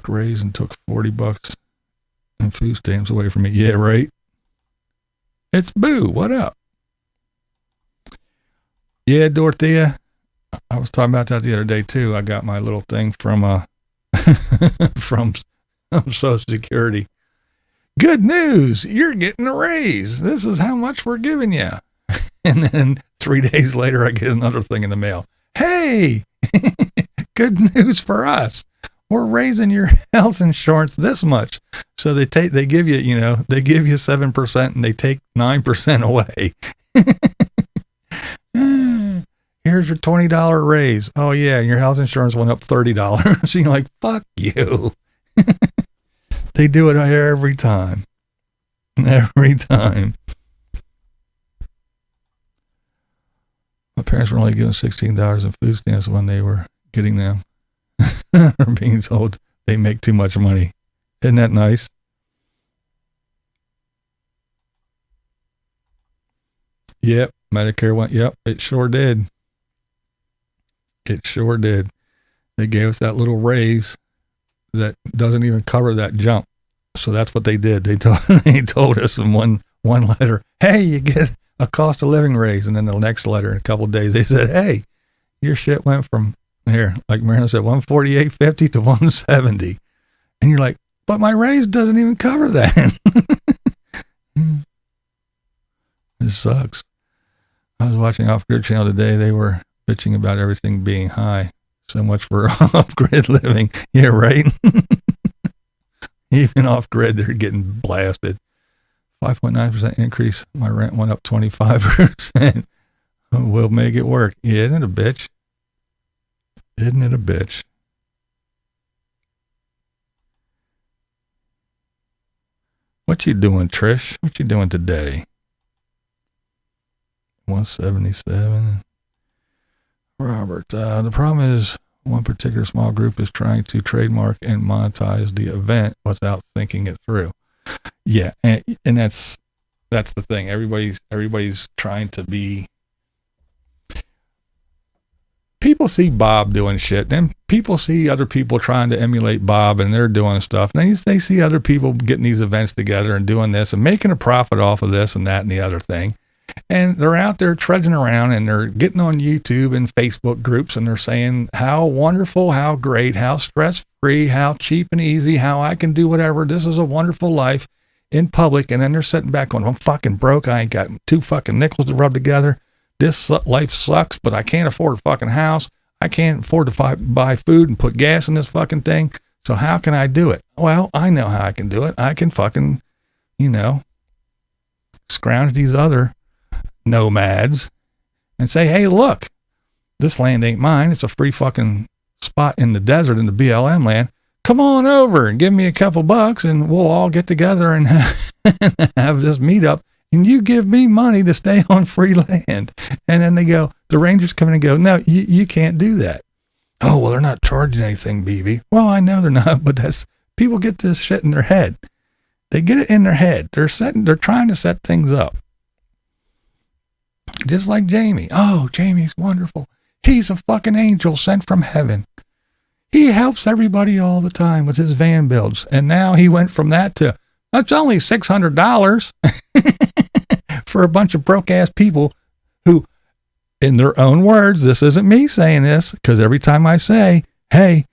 raise and took $40 in food stamps away from me. Yeah, right. It's Boo. What up? Yeah, Dorothea. I was talking about that the other day too. I got my little thing from from Social Security. Good news, you're getting a raise. This is how much we're giving you. And then 3 days later, I get another thing in the mail. Hey, good news for us. We're raising your health insurance this much. So they give you, they give you 7% and they take 9% away. Here's your $20 raise. Oh yeah, and your health insurance went up $30. So you're like, fuck you. They do it every time. Every time. My parents were only given $16 in food stamps when they were getting them. Or being told they make too much money. Isn't that nice? Yep. Medicare went, yep, it sure did. It sure did. They gave us that little raise that doesn't even cover that jump. So that's what they did. They told us in one letter, hey, you get a cost of living raise. And then the next letter in a couple of days, they said, hey, your shit went from here, like Marina said, 148.50 to 170. And you're like, but my raise doesn't even cover that. It sucks. I was watching Off Grid Channel today. They were bitching about everything being high. So much for off grid living. Yeah, right. Even off grid, they're getting blasted. 5.9% increase. My rent went up 25%. We'll make it work. Yeah, isn't it a bitch? Isn't it a bitch? What you doing, Trish? What you doing today? 177. Robert, the problem is one particular small group is trying to trademark and monetize the event without thinking it through. Yeah, and that's the thing. Everybody's trying to be. People see Bob doing shit, then people see other people trying to emulate Bob, and they're doing stuff. And then they see other people getting these events together and doing this and making a profit off of this and that and the other thing. And they're out there trudging around and they're getting on YouTube and Facebook groups and they're saying how wonderful, how great, how stress-free, how cheap and easy, how I can do whatever. This is a wonderful life in public. And then they're sitting back going, I'm fucking broke. I ain't got 2 fucking nickels to rub together. This life sucks, but I can't afford a fucking house. I can't afford to buy food and put gas in this fucking thing. So how can I do it? Well, I know how I can do it. I can fucking, scrounge these other nomads and say, hey, look, this land ain't mine. It's a free fucking spot in the desert in the BLM land. Come on over and give me a couple bucks and we'll all get together and have this meetup. And you give me money to stay on free land. And then the rangers come in and go, no, you can't do that. Oh, well, they're not charging anything, BB. Well, I know they're not, but people get this shit in their head. They get it in their head. They're trying to set things up. Just like Jamie. Oh, Jamie's wonderful. He's a fucking angel sent from heaven. He helps everybody all the time with his van builds. And now he went from that to, that's only $600 for a bunch of broke ass people who, in their own words, this isn't me saying this, because every time I say, hey,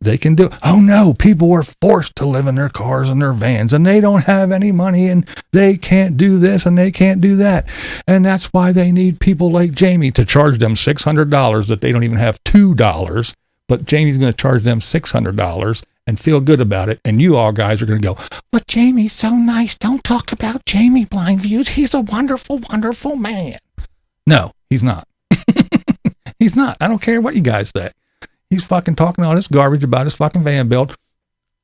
they can do it. Oh no, people were forced to live in their cars and their vans and they don't have any money and they can't do this and they can't do that. And that's why they need people like Jamie to charge them $600 that they don't even have $2, but Jamie's going to charge them $600 and feel good about it. And you all guys are going to go, but Jamie's so nice. Don't talk about Jamie, BlindViews. He's a wonderful, wonderful man. No, he's not. He's not. I don't care what you guys say. He's fucking talking all this garbage about his fucking van build.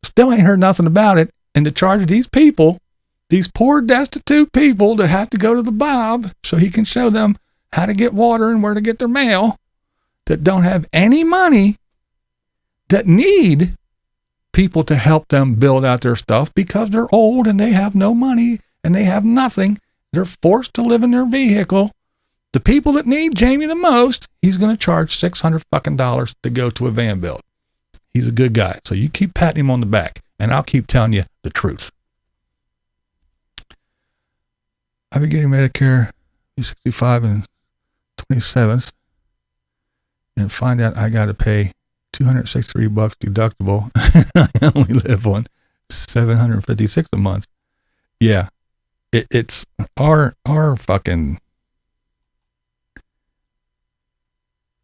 Still ain't heard nothing about it. And to charge these people, these poor destitute people that have to go to the Bob so he can show them how to get water and where to get their mail, that don't have any money, that need people to help them build out their stuff because they're old and they have no money and they have nothing. They're forced to live in their vehicle. The people that need Jamie the most, he's going to charge $600 fucking dollars to go to a van build. He's a good guy. So you keep patting him on the back and I'll keep telling you the truth. I've been getting Medicare 65 and 27th and find out I got to pay $263 deductible. I only live on $756 a month. Yeah. It's our fucking,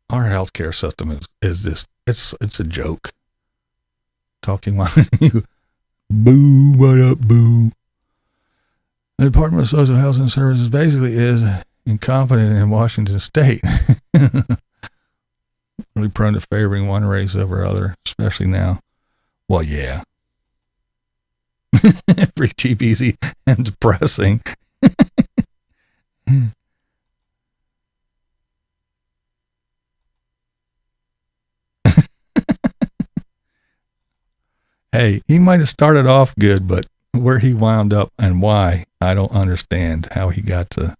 our healthcare system is this, it's a joke. Talking while you boo, what up, boo. The Department of Social Health and Services basically is incompetent in Washington State. Really prone to favoring one race over other, especially now. Well, yeah. Free, cheap, easy, and depressing. Hey, he might have started off good, but where he wound up and why, I don't understand how he got to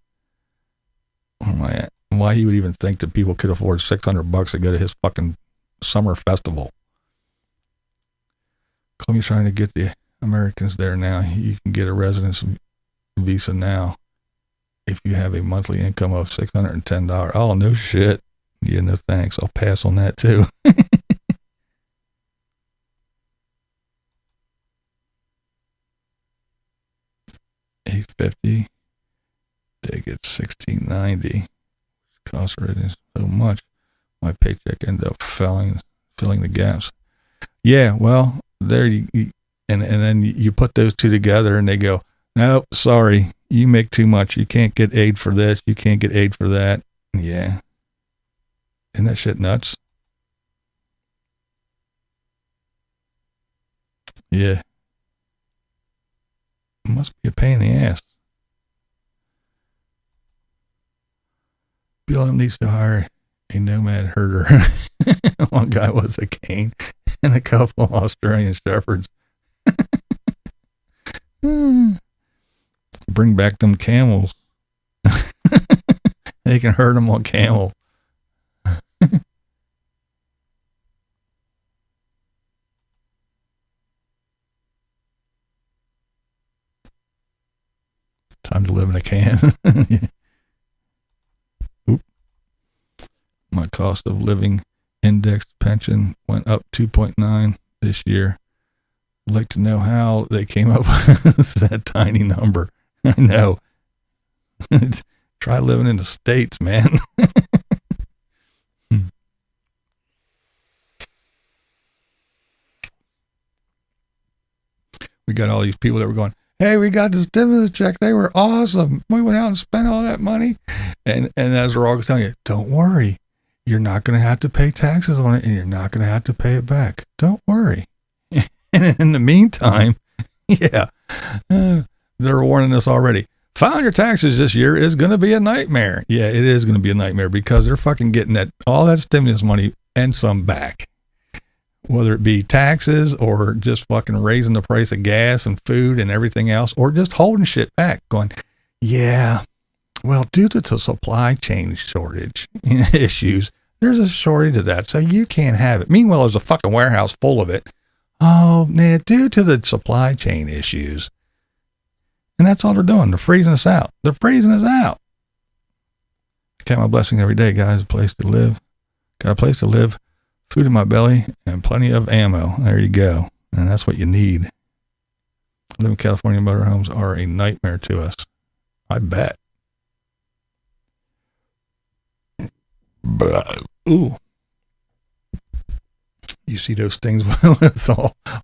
Where am I at? Why he would even think that people could afford $600 to go to his fucking summer festival. Columbia's trying to get the Americans there now. You can get a residence visa now if you have a monthly income of $610. Oh, no shit. Yeah, no thanks. I'll pass on that too. $850. They get $16.90. Cost readiness so much. My paycheck ended up filling the gaps. Yeah, well, there you and then you put those two together and they go, nope, sorry, you make too much. You can't get aid for this. You can't get aid for that. Yeah. Isn't that shit nuts? Yeah. It must be a pain in the ass. BLM needs to hire a nomad herder. One guy was a cane and a couple of Australian shepherds. Bring back them camels. They can herd them on camel. Time to live in a can. Oop. My cost of living indexed pension went up 2.9 this year. I'd like to know how they came up with that tiny number. I know. Try living in the States, man. We got all these people that were going, hey, we got the stimulus check. They were awesome. We went out and spent all that money. And as we're all telling you, don't worry. You're not going to have to pay taxes on it, and you're not going to have to pay it back. Don't worry. And in the meantime, yeah, they're warning us already. Filing your taxes this year is going to be a nightmare. Yeah, it is going to be a nightmare because they're fucking getting all that stimulus money and some back. Whether it be taxes or just fucking raising the price of gas and food and everything else, or just holding shit back, going, yeah, well, due to the supply chain shortage issues, there's a shortage of that, so you can't have it. Meanwhile, there's a fucking warehouse full of it. Oh, man, due to the supply chain issues. And that's all they're doing. They're freezing us out. They're freezing us out. Count my blessing every day, guys. A place to live. Got a place to live. Food in my belly and plenty of ammo. There you go. And that's what you need. Living in California motorhomes are a nightmare to us. I bet. But, ooh. You see those things with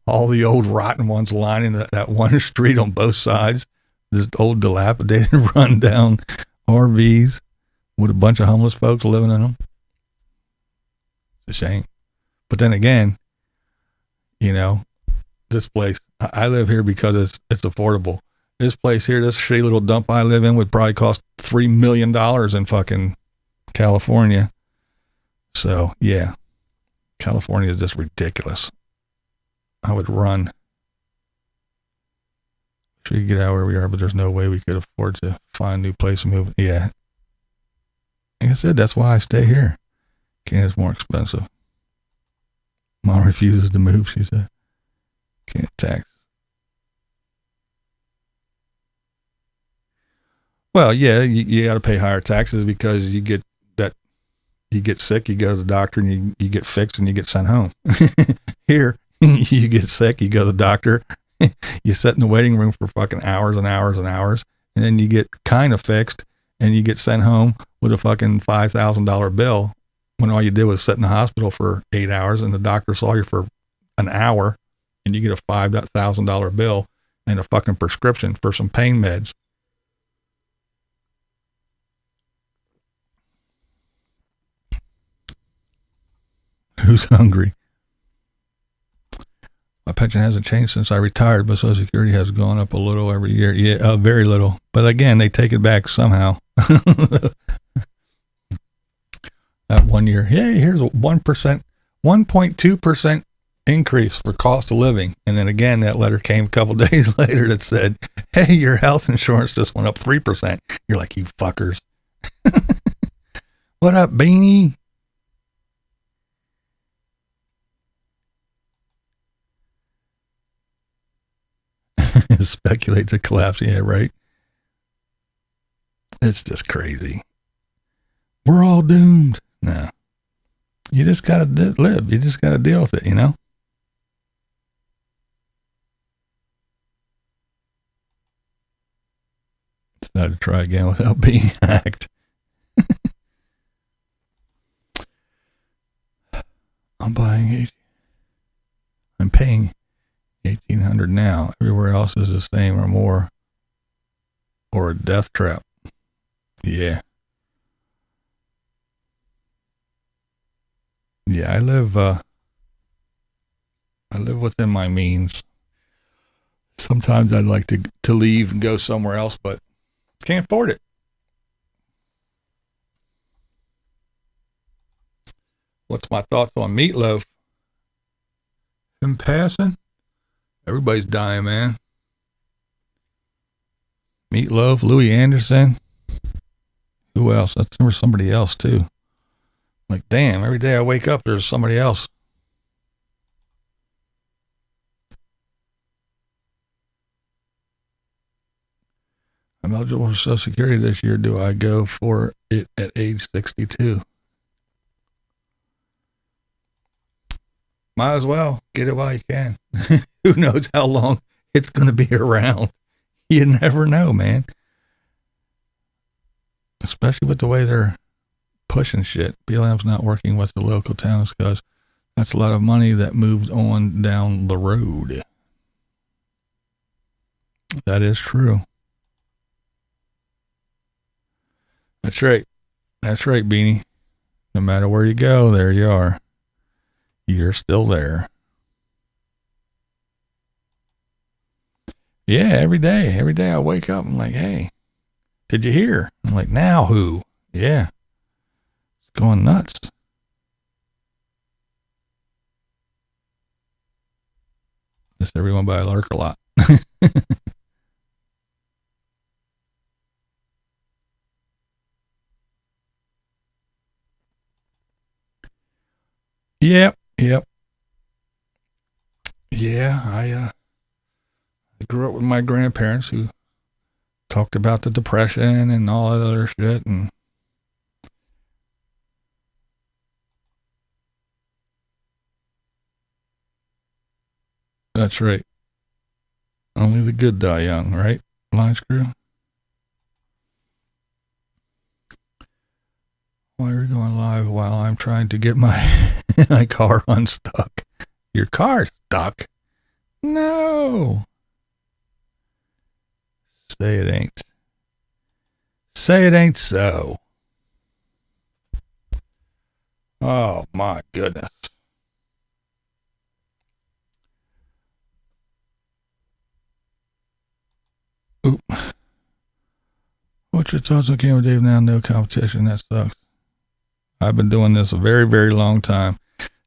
all the old rotten ones lining that one street on both sides. This old dilapidated rundown RVs with a bunch of homeless folks living in them. It's a shame. But then again, you know, this place, I live here because it's affordable. This place here, this shitty little dump I live in would probably cost $3 million in fucking California. So, yeah, California is just ridiculous. I would run. We could get out where we are, but there's no way we could afford to find a new place and move. Yeah. Like I said, that's why I stay here. Canada's more expensive. Mom refuses to move, she said. Can't tax. Well, yeah, you got to pay higher taxes because you get sick, you go to the doctor and you get fixed and you get sent home. Here, you get sick, you go to the doctor, you sit in the waiting room for fucking hours and hours and hours, and then you get kind of fixed and you get sent home with a fucking $5,000 bill when all you did was sit in the hospital for 8 hours and the doctor saw you for an hour and you get a $5,000 bill and a fucking prescription for some pain meds. Who's hungry? My pension hasn't changed since I retired, but Social Security has gone up a little every year. Yeah, very little. But again, they take it back somehow. That 1 year, hey, here's a 1%, 1.2% increase for cost of living. And then again, that letter came a couple days later that said, hey, your health insurance just went up 3%. You're like, you fuckers. What up, Beanie? Speculate to collapse. Yeah, right. It's just crazy. We're all doomed. No. You just got to live. You just got to deal with it, you know? Decided to try again without being hacked. I'm paying $1,800 now. Everywhere else is the same or more. Or a death trap. Yeah. Yeah, I live within my means. Sometimes I'd like to leave and go somewhere else, but can't afford it. What's my thoughts on Meatloaf? Him passing? Everybody's dying, man. Meatloaf, Louis Anderson. Who else? There was somebody else too. Like, damn, every day I wake up, there's somebody else. I'm eligible for Social Security this year. Do I go for it at age 62? Might as well get it while you can. Who knows how long it's going to be around? You never know, man. Especially with the way they're pushing shit. BLM's not working with the local towns because that's a lot of money that moved on down the road. That is true. That's right. That's right, Beanie. No matter where you go, there you are. You're still there. Yeah, every day I wake up, I'm like, hey, did you hear? I'm like, now who? Yeah. It's going nuts. Miss everyone, but I lurk a lot. Yep. Yeah, I grew up with my grandparents who talked about the Depression and all that other shit, and that's right. Only the good die young, right? Line screw. Why are you going live while I'm trying to get my my car unstuck? Your car's stuck? No. Say it ain't. Say it ain't so. Oh my goodness. Oop. What's your thoughts on Camo Dave now? No competition. That sucks. I've been doing this a very, very long time.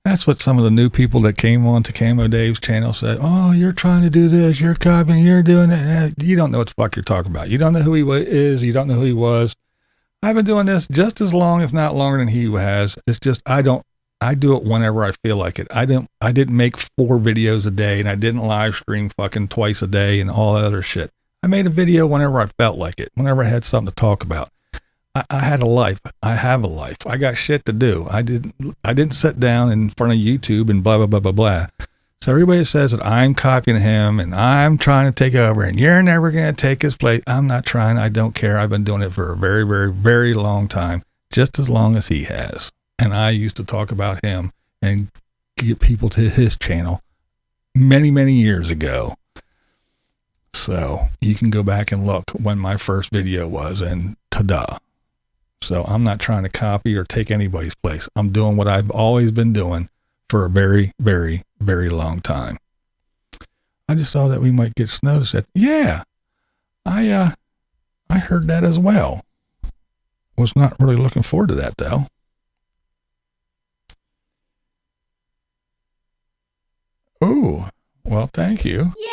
That's what some of the new people that came on to Camo Dave's channel said. Oh, you're trying to do this. You're copying. You're doing it. You don't know what the fuck you're talking about. You don't know who he is. You don't know who he was. I've been doing this just as long, if not longer than he has. It's just, I do it whenever I feel like it. I didn't make 4 videos a day, and I didn't live stream fucking twice a day and all that other shit. I made a video whenever I felt like it, whenever I had something to talk about. I had a life. I have a life. I got shit to do. I didn't sit down in front of YouTube and blah, blah, blah, blah, blah. So everybody says that I'm copying him and I'm trying to take over and you're never going to take his place. I'm not trying. I don't care. I've been doing it for a very, very, very long time, just as long as he has. And I used to talk about him and get people to his channel many, many years ago. So you can go back and look when my first video was, and ta-da. So I'm not trying to copy or take anybody's place. I'm doing what I've always been doing for a very, very, very long time. I just saw that we might get snow. Yeah, I heard that as well. Was not really looking forward to that though. Oh, well, thank you.
Yay!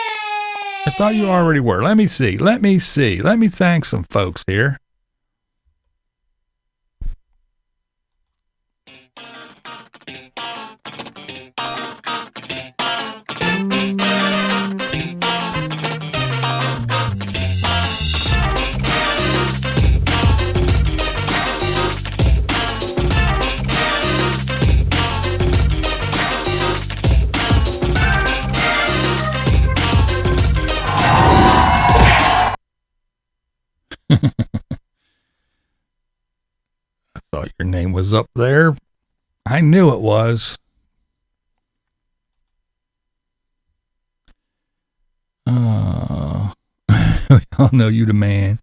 I thought you already were. Let me see. Let me thank some folks here. I thought your name was up there. I knew it was. We all know you the man.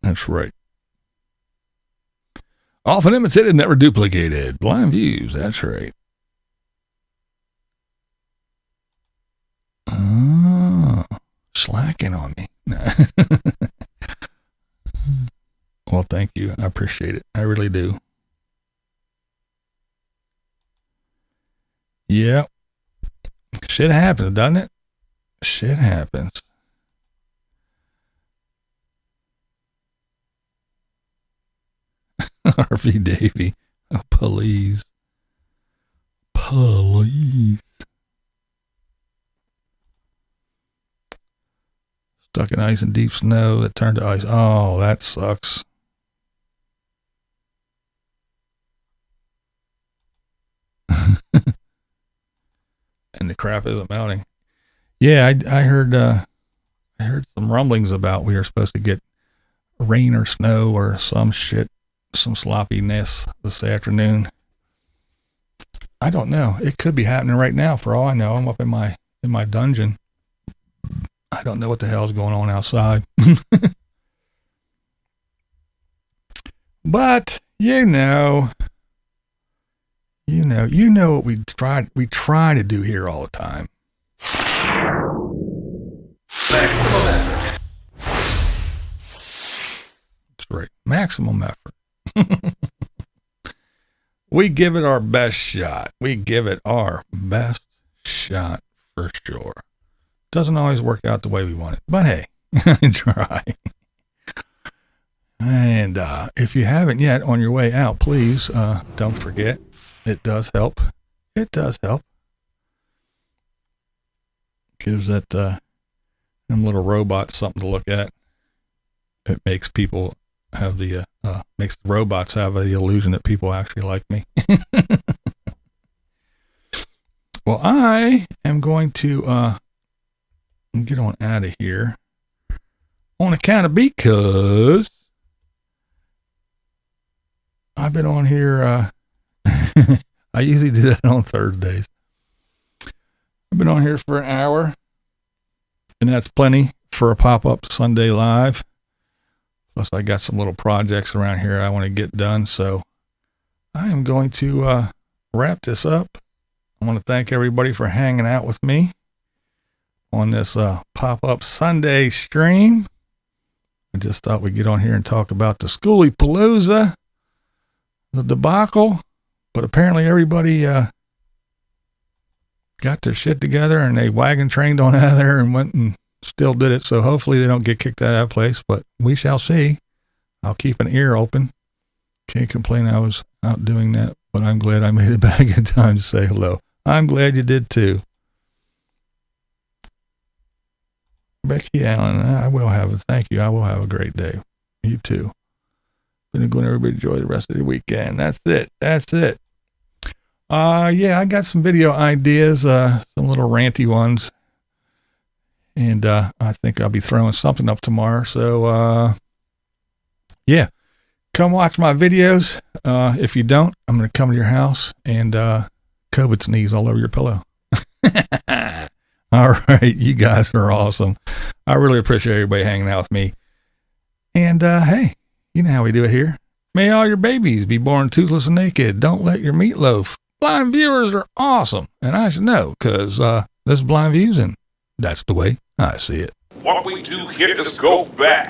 That's right. Often imitated, never duplicated. BlindViews, that's right. Oh, slacking on me. Well, thank you. I appreciate it. I really do. Yeah. Shit happens, doesn't it? Shit happens. RV Davy. Oh, please. Please. Stuck in ice and deep snow that turned to ice. Oh, that sucks. And the crap isn't melting. Yeah, I heard some rumblings about we were supposed to get rain or snow or some shit, some sloppiness this afternoon. I don't know. It could be happening right now for all I know. I'm up in my dungeon. I don't know what the hell's going on outside. But you know what we try to do here all the time. Maximum effort. That's right. Maximum effort. We give it our best shot. We give it our best shot for sure. Doesn't always work out the way we want it, but hey, try. And if you haven't yet on your way out, please don't forget. It does help. It does help. Gives that them little robots something to look at. It makes people have the makes the robots have the illusion that people actually like me. Well, I am going to get on out of here on account of because I've been on here. I usually do that on Thursdays. I've been on here for an hour, and that's plenty for a pop-up Sunday live. Plus, I got some little projects around here I want to get done, so I am going to wrap this up. I want to thank everybody for hanging out with me on this pop-up Sunday stream. I just thought we'd get on here and talk about the Skooliepalooza, the debacle, but apparently everybody got their shit together and they wagon trained on out of there and went and still did it. So hopefully they don't get kicked out of that place, but we shall see. I'll keep an ear open. Can't complain I was out doing that, but I'm glad I made it back in time to say hello. I'm glad you did too. Becky Allen, I will have a thank you. I will have a great day. You too. Been going everybody enjoy the rest of the weekend. That's it. Yeah, I got some video ideas, some little ranty ones. And I think I'll be throwing something up tomorrow. So yeah. Come watch my videos. If you don't, I'm gonna come to your house and COVID sneeze all over your pillow. All right, you guys are awesome. I really appreciate everybody hanging out with me. And hey, you know how we do it here. May all your babies be born toothless and naked. Don't let your meatloaf. Blind viewers are awesome, and I should know because this is Blind Views, and that's the way I see it.
What we do here is go back.